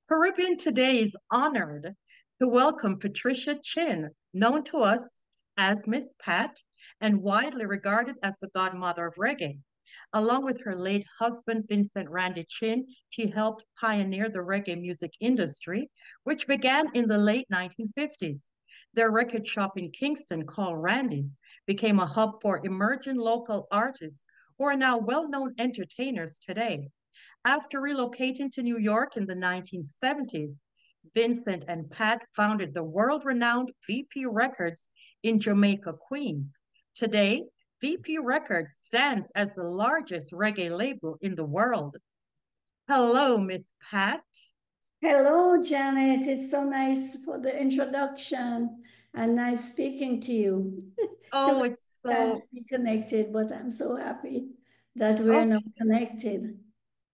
Caribbean Today is honored to welcome Patricia Chin, known to us as Miss Pat and widely regarded as the godmother of reggae. Along with her late husband, Vincent Randy Chin, she helped pioneer the reggae music industry, which began in the late 1950s. Their record shop in Kingston, called Randy's, became a hub for emerging local artists who are now well-known entertainers today. After relocating to New York in the 1970s, Vincent and Pat founded the world-renowned VP Records in Jamaica Queens. Today, VP Records stands as the largest reggae label in the world. Hello, Miss Pat. Hello, Janet. It's so nice for the introduction and nice speaking to you. Oh, Too it's bad to so be connected, but I'm so happy that we're now okay. connected.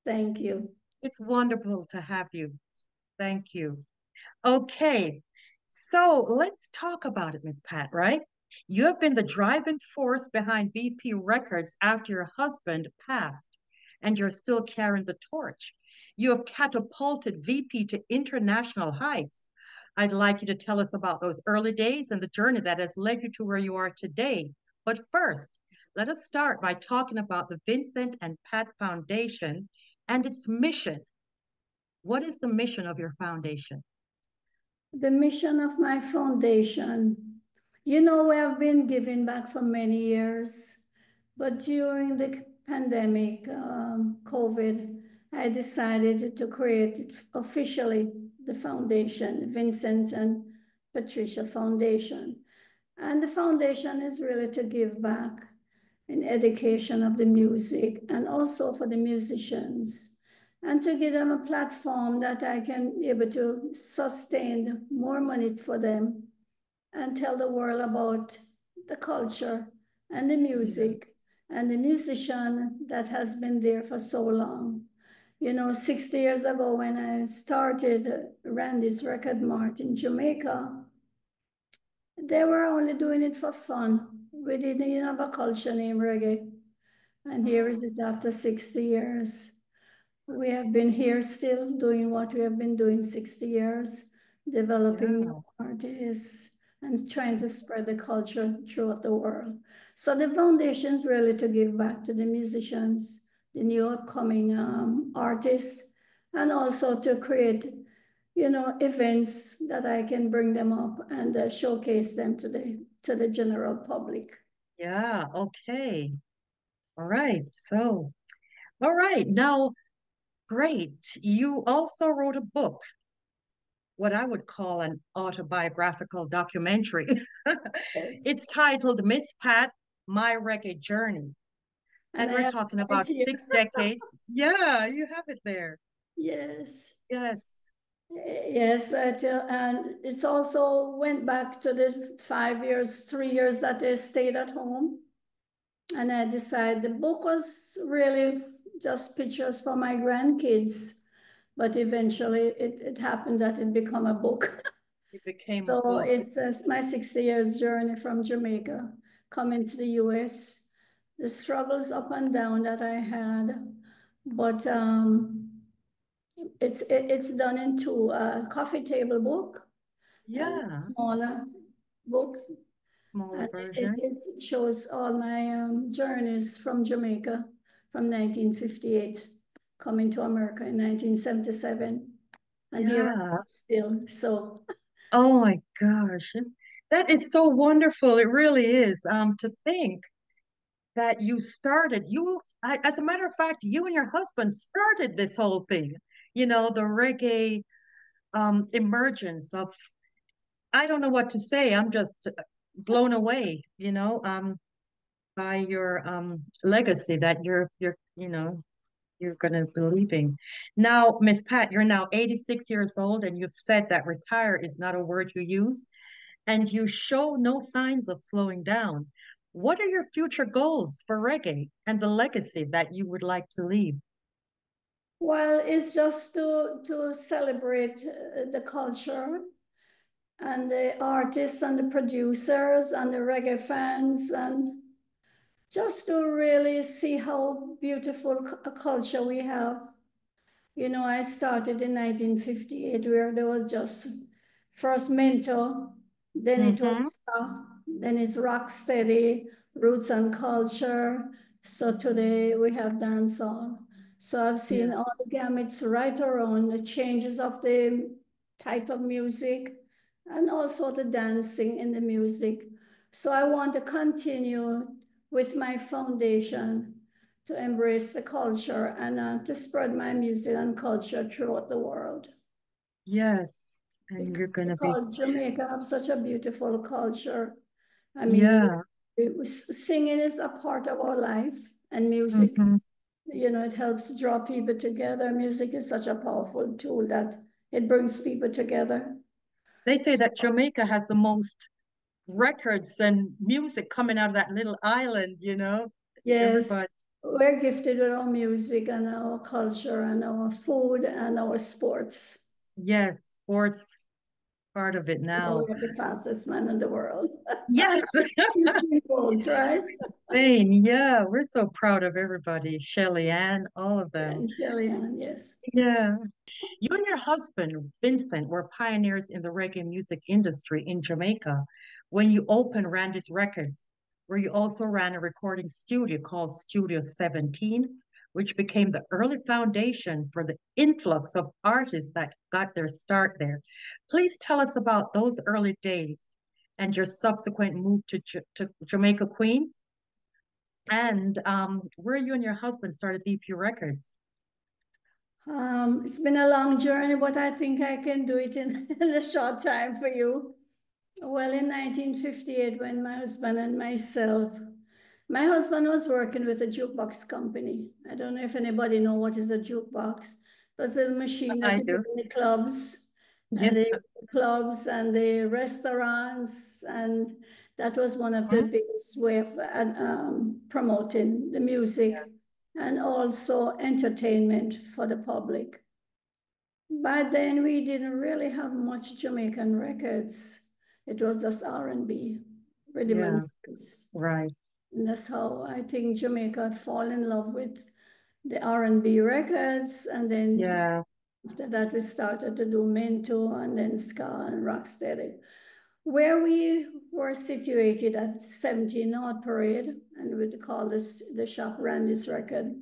Thank you. It's wonderful to have you. Thank you. Okay, so let's talk about it, Miss Pat, right? You have been the driving force behind BP Records after your husband passed, and you're still carrying the torch. You have catapulted VP to international heights. I'd like you to tell us about those early days and the journey that has led you to where you are today. But first, let us start by talking about the Vincent and Pat Foundation and its mission. What is the mission of your foundation? The mission of my foundation, we have been giving back for many years, but during the pandemic, COVID, I decided to create it officially the foundation, Vincent and Patricia Foundation. And the foundation is really to give back in education of the music and also for the musicians and to give them a platform that I can be able to sustain more money for them and tell the world about the culture and the Yeah. music and the musician that has been there for so long. 60 years ago when I started Randy's Record Mart in Jamaica, they were only doing it for fun. We didn't even have a culture named reggae. And here is Mm, it after 60 years. We have been here still doing what we have been doing 60 years, developing new yeah. artists and trying to spread the culture throughout the world. So the foundation is really to give back to the musicians, the new upcoming artists, and also to create, events that I can bring them up and showcase them to the general public. Yeah, okay. All right. So, all right. Now, great. You also wrote a book, what I would call an autobiographical documentary. Yes. It's titled Miss Pat, My Reggae Journey. And And I we're have talking it about here. 6 decades. Yeah, you have it there. Yes. Yes. Yes, and it's also went back to the 5 years, 3 years that they stayed at home. And I decided the book was really just pictures for my grandkids. But eventually it happened that it became a book. It became a So book. it's my 60 years journey from Jamaica coming to the US, the struggles up and down that I had. But it's done into a coffee table book and a Yeah. smaller book. Smaller And version. it shows all my journeys from Jamaica from 1958, coming to America in 1977. And here I Yeah. am still. So, Oh my gosh. That is so wonderful. It really is. To think that as a matter of fact, you and your husband started this whole thing, the reggae emergence of, I don't know what to say. I'm just blown away, by your legacy that you're gonna be leaving. Now, Miss Pat, you're now 86 years old, and you've said that retire is not a word you use, and you show no signs of slowing down. What are your future goals for reggae and the legacy that you would like to leave? well, it's just to celebrate the culture and the artists and the producers and the reggae fans and just to really see how beautiful a culture we have You know, I started in 1958 where there was just first Mento, then it Mm-hmm. was ska, then it's rock steady, roots and culture. So today we have dancehall. So I've seen Yeah. all the gamuts right around the changes of the type of music and also the dancing in the music. So I want to continue with my foundation to embrace the culture and to spread my music and culture throughout the world. Yes. And you're gonna be, Because Jamaica have such a beautiful culture. I mean, yeah. singing is a part of our life and music. Mm-hmm. You know, it helps draw people together. Music is such a powerful tool that it brings people together. They say So, that Jamaica has the most records and music coming out of that little island, yes, Everybody. we're gifted with our music and our culture and our food and our sports. Yes, sports part of it Oh, now. we are the fastest man in the world. Yes, Usain Bolt, right? Spain. Yeah, we're so proud of everybody. Shelly Ann, all of Yeah, them. and Kellyanne, yes. Yeah. You and your husband, Vincent, were pioneers in the reggae music industry in Jamaica. When you opened Randy's Records, where you also ran a recording studio called Studio 17, which became the early foundation for the influx of artists that got their start there. Please tell us about those early days and your subsequent move to Jamaica Queens and where you and your husband started DP Records. It's been a long journey, but I think I can do it in, in a short time for you. Well, in 1958, when my husband and myself, my husband was working with a jukebox company. I don't know if anybody know what is a jukebox, but it's a machine that I you put do. in the clubs Yeah. and the restaurants, and that was one of the Mhm. biggest way of promoting the music and also entertainment for the public. But then we didn't really have much Jamaican records. It was just R&B, rhythm and Yeah, blues. right. And that's how I think Jamaica fall in love with the R&B records. And then Yeah, after that, we started to do Mento and then ska and rocksteady. Where we were situated at 17 North Parade, and we'd call this the shop Randy's Record.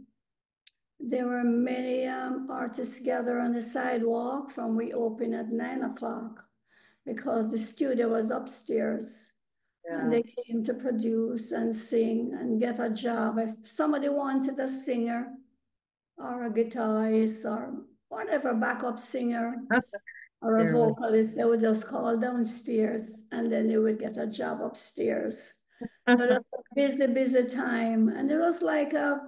There were many artists gathered on the sidewalk from we opened at 9 o'clock because the studio was upstairs and yeah. they came to produce and sing and get a job. If somebody wanted a singer or a guitarist or whatever, backup singer or a There was. vocalist, they would just call downstairs and then they would get a job upstairs. So it was a busy, busy time. And it was like a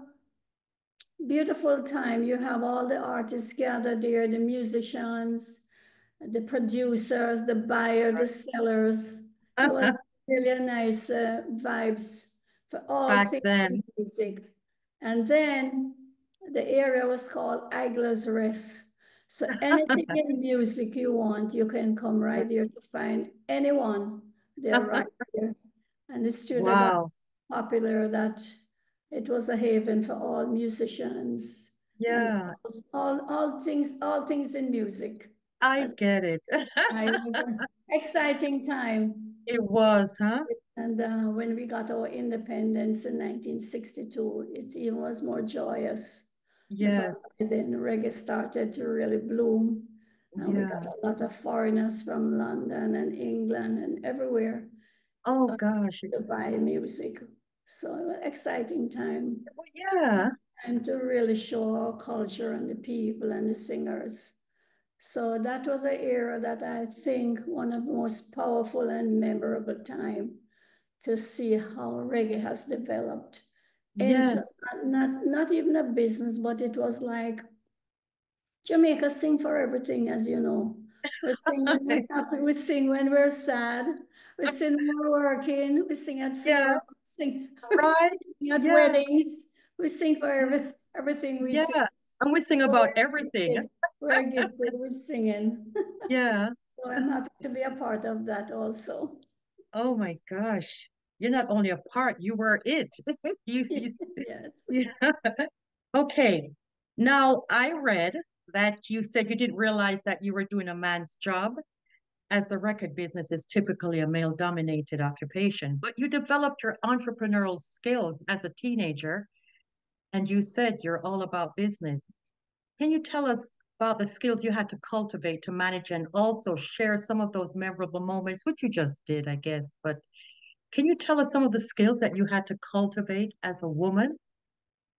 beautiful time. You have all the artists gathered there, the musicians, the producers, the buyer, the sellers. It was really a nice vibes for all Back things in then. music. And then the area was called Idler's Rest. So anything in music you want, you can come right there to find anyone. They're right there. And the studio got Wow. popular that it was a haven for all musicians and Yeah, all things in music. I get it. It was an exciting time. It was, huh? And when we got our independence in 1962, it even was more joyous because Yes. then reggae started to really bloom. And we got Yeah. a lot of foreigners from London and England and everywhere Oh gosh. to buy music. So exciting time. Well, yeah. And to really show our culture and the people and the singers. So that was an era that I think one of the most powerful and memorable time to see how reggae has developed into Yes. not even a business, but it was like Jamaica sing for everything, as you know. We sing when we're happy, we sing when we're sad, we sing when we're working, we sing at Yeah, funerals, we sing, right. we sing at Yeah. weddings, we sing for everything we sing. Yeah. And we sing So about everything. we're gifted with singing. Yeah. So I'm happy to be a part of that also. Oh my gosh. You're not only a part, you were it. You, Yes. yeah. Okay. Now I read that you said you didn't realize that you were doing a man's job, as the record business is typically a male-dominated occupation. But you developed your entrepreneurial skills as a teenager, and you said you're all about business. Can you tell us about the skills you had to cultivate to manage and also share some of those memorable moments, which you just did, I guess, but can you tell us some of the skills that you had to cultivate as a woman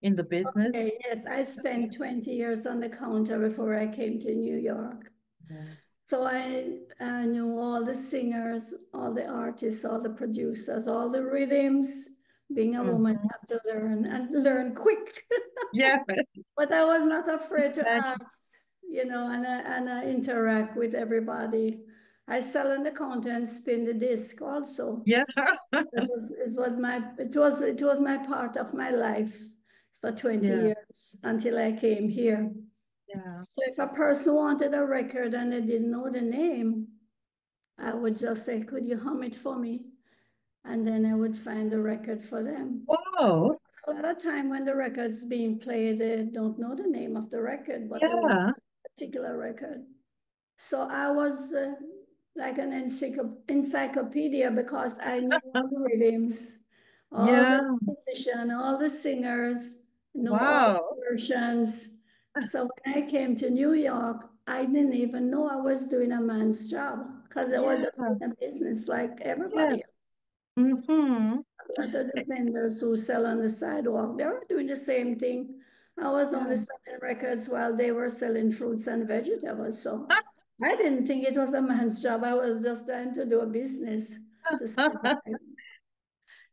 in the business? Okay, yes, I spent 20 years on the counter before I came to New York. Yeah. So I knew all the singers, all the artists, all the producers, all the rhythms. Being a woman, you Mhm. have to learn and learn quick. Yeah. But I was not afraid to Imagine. ask, and I interact with everybody. I sell on the counter and spin the disc also. Yeah. It was my part of my life for 20 Yeah. years until I came here. Yeah. So if a person wanted a record and they didn't know the name, I would just say, could you hum it for me? And then I would find the record for them. Whoa. A lot of time when the record's being played, they don't know the name of the record, but they want Yeah. a particular record. So I was like an encyclopedia because I knew all the rhythms, all the Yeah. musicians, all the singers, know all Wow. the versions. So when I came to New York, I didn't even know I was doing a man's job because I was Yeah. just in a business like Yes. everybody. Mm-hmm. A lot of the vendors who sell on the sidewalk, they were doing the same thing. I was Yeah. only selling records while they were selling fruits and vegetables. So I didn't think it was a man's job. I was just trying to do a business to survive.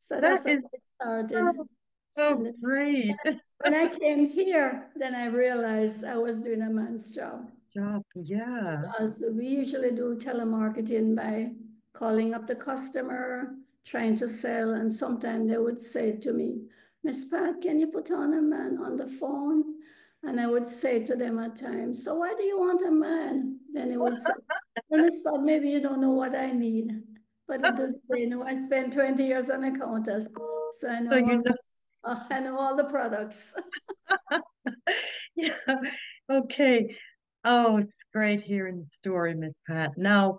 So That that's how is it started. so, so And then great. when I came here, then I realized I was doing a man's job. Job. Yeah. Because we usually do telemarketing by calling up the customer, trying to sell, and sometimes they would say to me, Miss Pat, can you put on a man on the phone? And I would say to them at times, so why do you want a man? Then he would say, well, Miss Pat, maybe you don't know what I need. But little they know I spent 20 years on the counters, so So you know. I know all the products. Yeah. Okay. Oh, it's great hearing the story, Miss Pat. Now,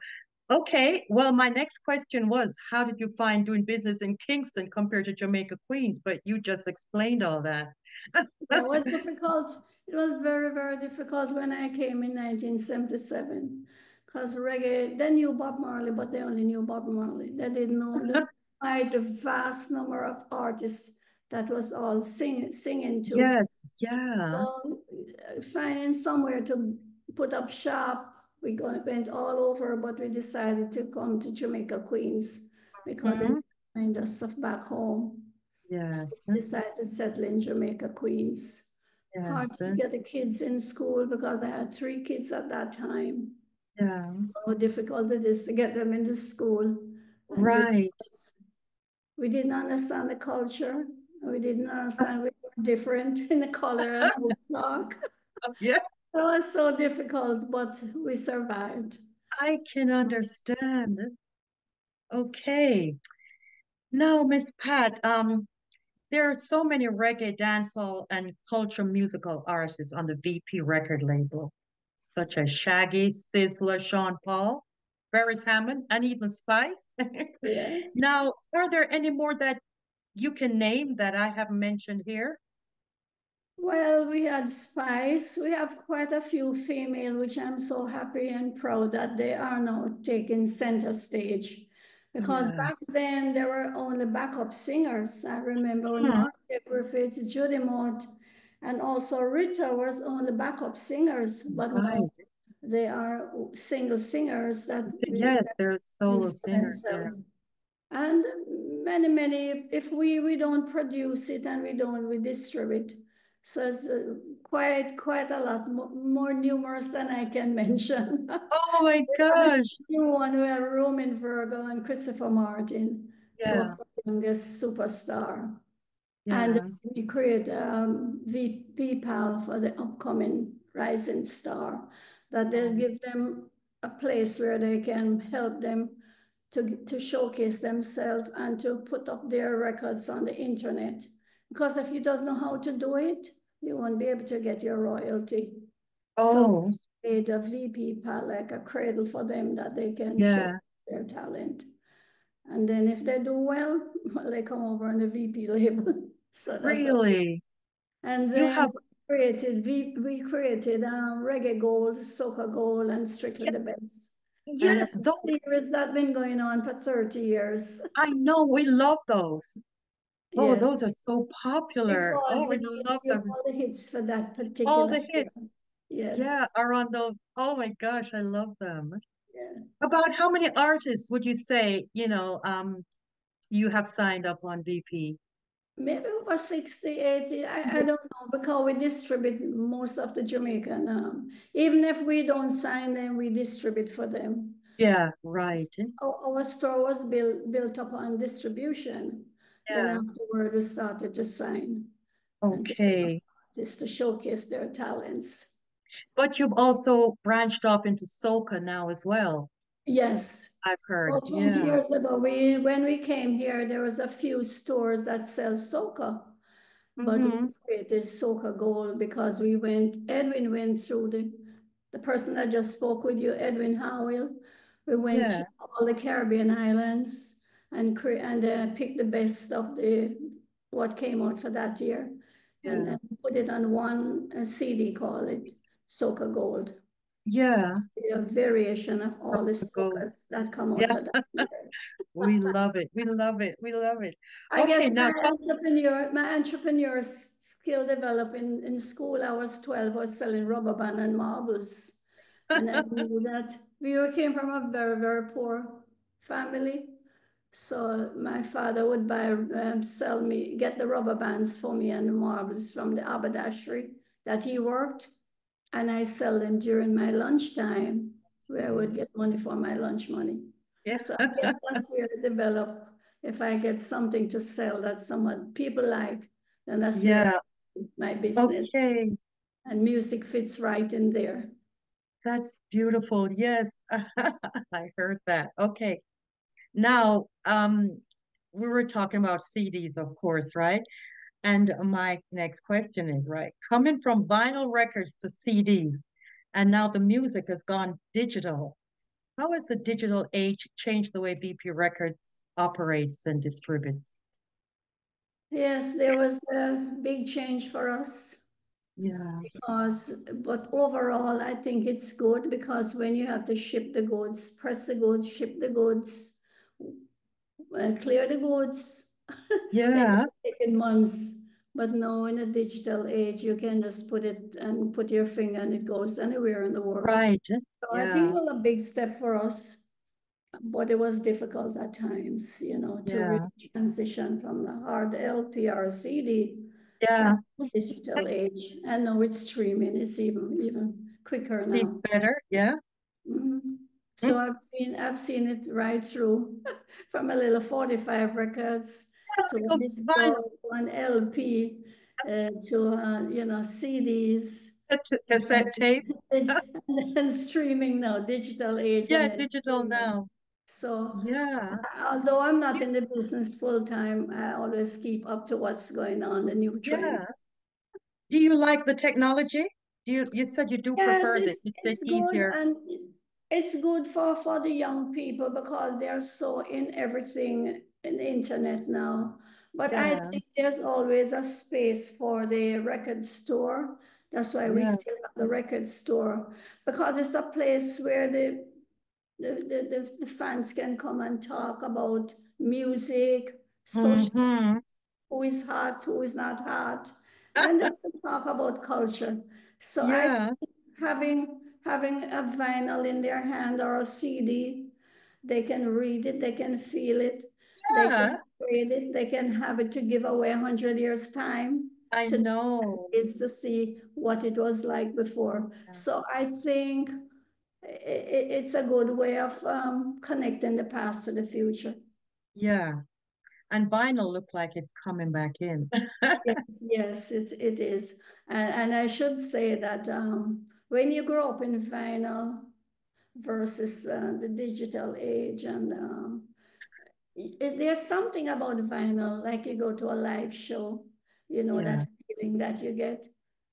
okay. Well, my next question was, how did you find doing business in Kingston compared to Jamaica Queens? But you just explained all that. Yeah, it was difficult. It was very, very difficult when I came in 1977 because reggae, they knew Bob Marley, but they only knew Bob Marley. They didn't know the vast number of artists that was all singing to. Yes. Yeah. So finding somewhere to put up shop, went all over, but we decided to come to Jamaica Queens because they Mhm. find us stuff back home. So Yes. we decided to settle in Jamaica Queens. Hard Yes. to get the kids in school because I had 3 kids at that time. Yeah. How difficult it is to get them into school. And Right. we didn't understand the culture. We didn't understand we were different in the color and how we talk. Yeah, It was so difficult, but we survived. I can understand. Okay. Now, Miss Pat, there are so many reggae, dancehall, and culture musical artists on the VP record label, such as Shaggy, Sizzler, Sean Paul, Ferris Hammond, and even Spice. Yes. Now, are there any more that you can name that I haven't mentioned here? Well, we had Spice. We have quite a few female, which I'm so happy and proud that they are now taking center stage. Because Yeah. back then there were only backup singers. I remember when Hmm. Marcia Griffith, Judy Mott, and also Rita was only backup singers. But now Right. they are single singers that Yes, there's solo use for singers. Yeah. themselves. And many, if we don't produce it and we distribute. So it's quite a lot more numerous than I can mention. Oh my We have a gosh. new one. We have Roman Virgo and Christopher Martin, two of Yeah. the youngest superstar. And Yeah. we create VPAL for the upcoming rising star, that they'll Um, give them a place where they can help them to showcase themselves and to put up their records on the internet. Because if you don't know how to do it, you won't be able to get your royalty. So Oh, made a VP pad, like a cradle for them that they can show yeah, their talent. And then if they do well, they come over on the VP label. So that's all. really. And You then have, we created Reggae Gold, Soca Gold, and Strictly yeah, the Best. And yes, that's those, series that been going on for 30 years. I know, we love those. Oh, Yes, those are so popular. Oh, because we it love gives you them. all the hits for that All particular the year. hits, yeah, Yes. are on those. Oh my gosh, I love them. Yeah. About how many artists would you say, you have signed up on VP? Maybe over 60, 80. I Yeah, don't know, because we distribute most of the Jamaican. Even if we don't sign them, we distribute for them. yeah, right. Our store was built upon distribution. Then Yeah, afterward, we started to sign and to okay. artists to showcase their talents. But you've also branched off into soca now as well, Yes. I've heard. About 20 Yeah. years ago, when we came here, there was a few stores that sell soca, but we Mm-hmm. created Soca Gold because Edwin went through the person that just spoke with you, Edwin Howell. We went through Yeah, all the Caribbean islands and picked the best of what came out for that year and yeah. put it on one CD, call it Soca Gold. Yeah. A variation of all the Go. soccas that come out Yeah, for that year. we love it. We love it. We love it. I Okay, guess now talk. my entrepreneur skill developed in school. I was 12, I was selling rubber band and marbles. And I knew that came from a very, very poor family. So my father would get the rubber bands for me and the marbles from the haberdashery that he worked. And I sell them during my lunchtime, where I would get money for my lunch money. Yeah. So I guess that's where I develop. If I get something to sell that someone people like, then that's where Yeah. my business Okay. and music fits right in there. That's beautiful. Yes. I heard that. Okay. Now, we were talking about CDs, of course, right? And my next question is, right, coming from vinyl records to CDs, and now the music has gone digital. How has the digital age changed the way BP Records operates and distributes? Yes, there was a big change for us Yeah, but overall, I think it's good because when you have to ship the goods, press the goods, ship the goods, clear the goods, it yeah, takes months. But now in a digital age, you can just put it and put your finger and it goes anywhere in the world. right. So I think Yeah, it was a big step for us, but it was difficult at times, to yeah, really transition from the hard LP or CD yeah. back to digital age. And now it's streaming, it's even quicker See now. better. Yeah. Mhm. Mm. So I've seen it right through from a little 45 records to a disc Vinyl, to an LP to CDs cassette tapes. and streaming now, digital age and Yeah, then digital streaming. now. So Yeah. although I'm not You, in the business full time, I always keep up to what's going on, the new trend. yeah. Do you like the technology? You said you do Yes, prefer this. It's the it's good easier. and it's good for the young people because they're so in everything in the internet now. But I Yeah, think there's always a space for the record store. That's why we yeah. still have the record store because it's a place where the fans can come and talk about music, social, Mm-hmm. who is hot, who is not hot, and just to talk about culture. So I Yeah, think having a vinyl in their hand or a CD, they can read it, they can feel it, they can yeah. trade it, they can have it to give away 100 years time I to know. is to see what it was like before. So I think it's a good way of connecting the past to the future. Yeah. And vinyl look like it's coming back in. Yes, it is. And I should say that when you grow up in vinyl versus the digital age, and there's something about vinyl, like you go to a live show, Yeah, that feeling that you get,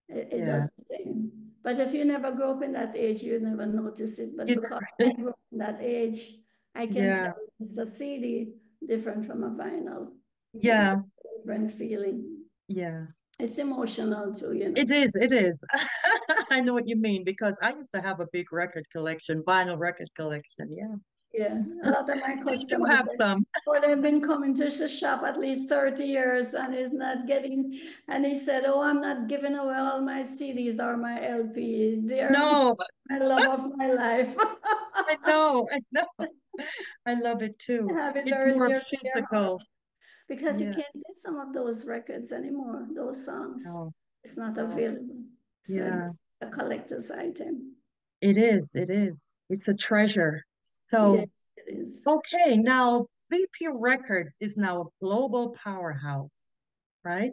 it yeah. does the same. But if you never grow up in that age, you never notice it. But because I grew up in that age, I can tell it's a CD different from a vinyl. Yeah. Different feeling. Yeah. It's emotional too, you know. It is, it is. I know what you mean because I used to have a big record collection, vinyl record collection. Yeah. Yeah, a lot of my Still do customers, have some. or they've been coming to the shop at least 30 years and is not getting, and he said, oh, I'm not giving away all my CDs or my LP. They're No, my love of my life. I know, I know. I love it I too. have it It's very more dear to their heart physical. because you Yeah. can't get some of those records anymore, those songs. No, It's not no. available. So it's Yeah, a collector's item. it is. It is. It's a treasure. Yes, So, it is. okay, now VP Records is now a global powerhouse, right?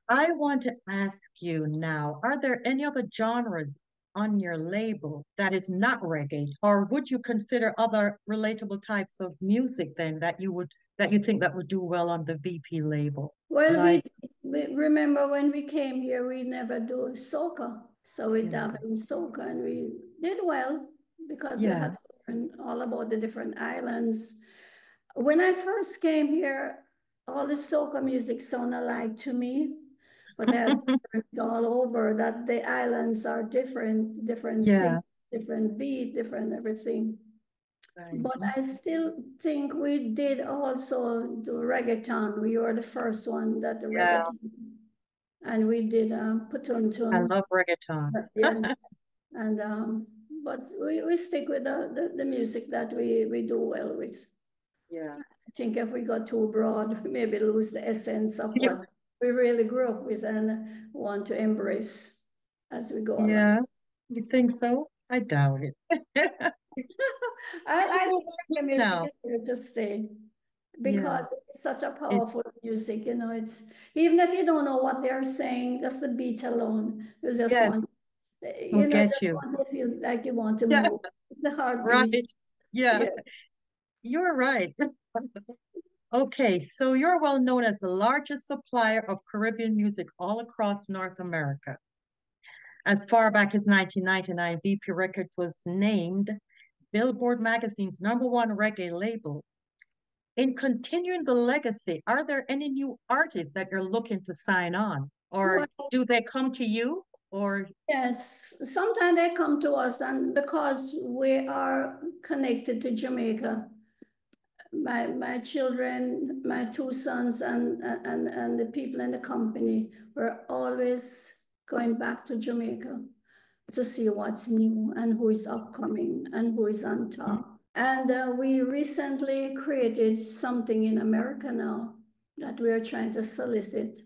I want to ask you now, are there any other genres on your label that is not reggae, or would you consider other relatable types of music then that you think that would do well on the VP label? Well, Like, we remember when we came here, we never do soca. So we yeah, dabbled in soca and we did well because we yeah, had all about the different islands. When I first came here, all the soca music sounded alike to me, but I learned all over that the islands are different, different sing, yeah, different beat, different everything. right. But I still think we did also do reggaeton. We were the first one that the Yeah, reggaeton, and we did I putuntu. love reggaeton. Yes, and but we stick with the music that we do well with. Yeah. I think if we go too broad, we maybe lose the essence of You, what we really grew up with and want to embrace as we go along. yeah, you think so? I doubt it. I So think the music now, is here to stay yeah, because it's such a it, powerful music, you know. It's even if you don't know what they're saying, just the beat alone, you just yes, want, will you know, get just you. want to feel like you want to Yeah, move. It's the heartbeat. right. Yeah, Yeah. you're right. Okay, so you're well known as the largest supplier of Caribbean music all across North America. As far back as 1999, VP Records was named Billboard Magazine's #1 reggae label. In continuing the legacy, are there any new artists that you're looking to sign on? Or Well, do they come to you? Or, yes, sometimes they come to us, and because we are connected to Jamaica, my children, my two sons, and the people in the company were always going back to Jamaica to see what's new and who is upcoming and who is on top. And we recently created something in America now that we are trying to solicit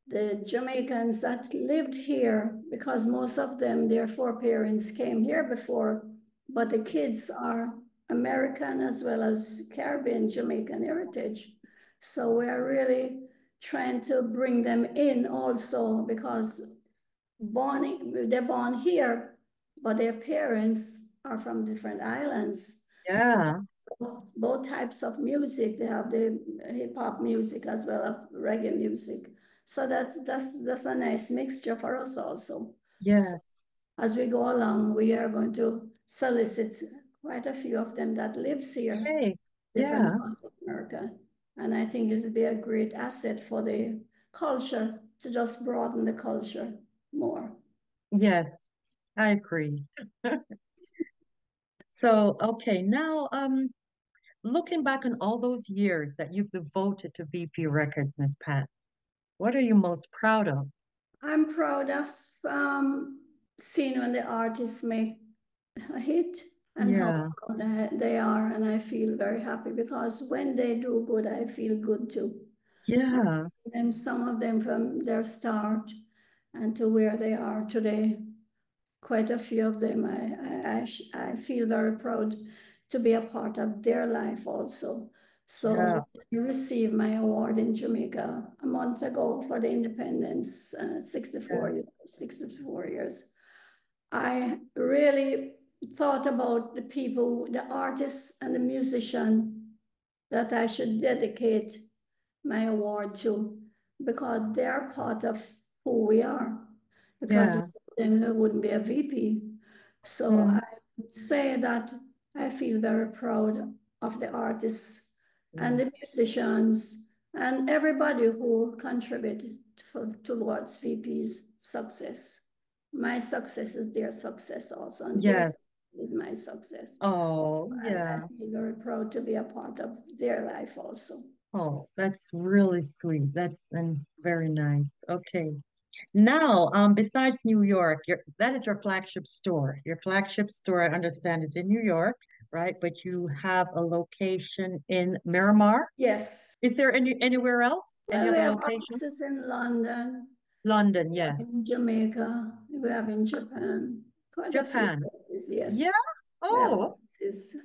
the Jamaicans that lived here, because most of them, their foreparents came here before, but the kids are American as well as Caribbean, Jamaican heritage. So we're really trying to bring them in also because they're born here, but their parents are from different islands. So yeah, both types of music, they have the hip hop music as well as reggae music. So that's a nice mixture for us also. So yes. as we go along, we are going to solicit quite a few of them that lives here, Okay, different yeah, parts of America. And I think it will be a great asset for the culture to just broaden the culture more. yes, I agree. So, okay, now looking back on all those years that you've devoted to VP Records, Miss Pat, what are you most proud of? I'm proud of seeing when the artists make a hit and how Yeah, proud they are. And I feel very happy because when they do good, I feel good too. yeah, And some of them from their start and to where they are today, quite a few of them, I feel very proud to be a part of their life also. So yeah, I received my award in Jamaica a month ago for the independence, yeah, 64 years. I really thought about the people, the artists and the musician that I should dedicate my award to because they're part of who we are. Because yeah, then there wouldn't be a VP. So I Mm, would say that I feel very proud of the artists and mm. the musicians and everybody who contributed towards VP's success. My success is their success also, and their success Yes. is my success. Oh, I yeah. feel very proud to be a part of their life also. Oh, that's really sweet. That's and very nice. Okay. Now, besides New York, that is your flagship store. Your flagship store, I understand, is in New York, right? But you have a location in Miramar. Yes. Is there anywhere else? Any Well, we other have location? offices in London, London, we have yes. in Jamaica, we have in Japan, quite a few Japan. places, Yeah. yes. We have Oh, offices.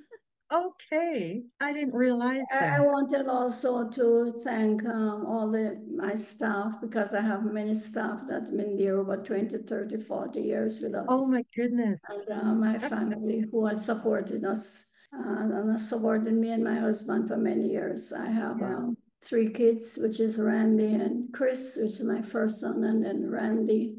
okay. I didn't realize I that. wanted also to thank all my staff because I have many staff that's been there over 20, 30, 40 years with Oh us. my goodness. And my family who have supported us and has supported me and my husband for many years. I have Yeah. three kids, which is Randy and Chris, which is my first son, and then Randy,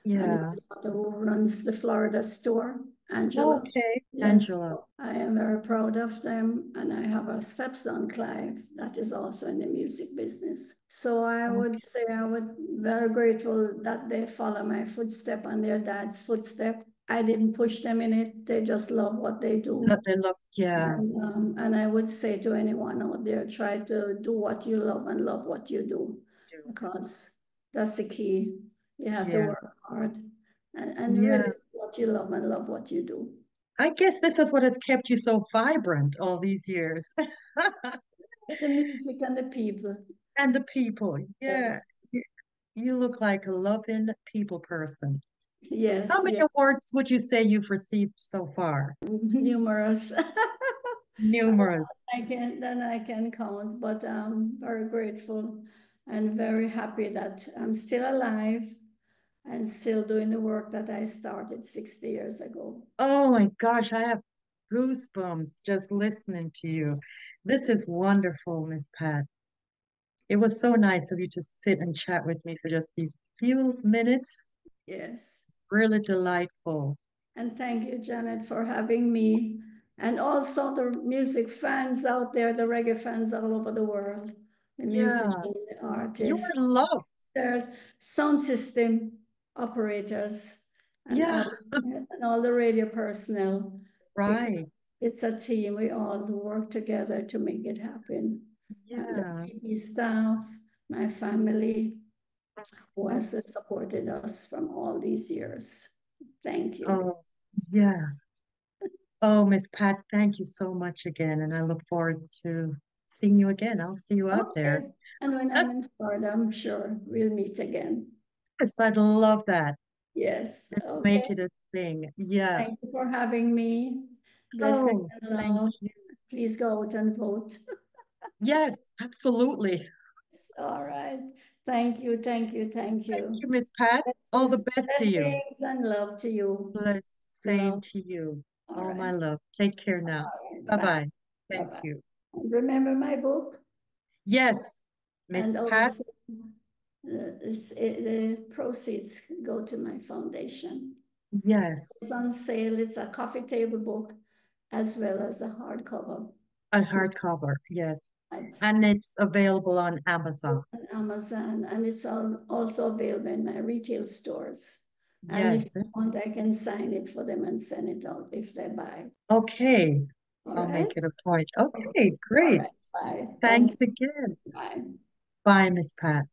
and Yeah. my daughter who runs the Florida store, Angela. Okay, Yes, Angela. so I am very proud of them. And I have a stepson, Clive, that is also in the music business. So I would Okay. say I would very grateful that they follow my footstep and their dad's footstep. I didn't push them in it. They just love what they do. They love, yeah. And I would say to anyone out there, try to do what you love and love what you do, Do. because that's the key. You have to Yeah. work hard and really Yeah. do what you love and love what you do. I guess this is what has kept you so vibrant all these years. The music and the people. And the people. Yeah. Yes, You, you look like a loving people person. How yes, many yeah. awards would you say you've received so far? Numerous. Numerous. I can count, but I'm very grateful and very happy that I'm still alive and still doing the work that I started 60 years ago. Oh my gosh, I have goosebumps just listening to you. This is wonderful, Miss Pat. It was so nice of you to sit and chat with me for just these few minutes. Yes. Really delightful. And thank you, Janet, for having me. And also the music fans out there, the reggae fans all over the world, the musicians, Yeah, the you artists, are loved. there's sound system operators, Yeah, and all the radio personnel, because right. it's a team. We all work together to make it happen. And the Yeah. PD staff, my family, who has supported us from all these years. Thank you. Oh, yeah. Oh, Miss Pat, thank you so much again. And I look forward to seeing you again. I'll see you out there. Okay. And when I'm in Florida, I'm sure we'll meet again. Yes, I'd love that. Yes. Let's Okay. make it a thing. Yeah. Thank you for having me. Blessings Oh, and thank love. you. Please go out and vote. Yes, absolutely. All right. Thank you. Thank you. Thank Thank you. you, Miss Pat. All the best to you. Blessings and love to you. Bless, same Love. to you. All All my right. love. Take care now. All right. Bye. Bye-bye. Bye Thank bye. you. And remember my book, Yes, and Miss Pat. also the proceeds go to my foundation. It's Yes, on sale. It's a coffee table book as well as a hardcover. a So hardcover. Yes. at And it's available on Amazon. Amazon, and it's also available in my retail stores. And if Yes. you want, I can sign it for them and send it out if they buy. Okay. All I'll right. make it a point. Okay. Okay, All great. right. Bye. Thank you. Thanks again. Bye. Bye, Miss Pat.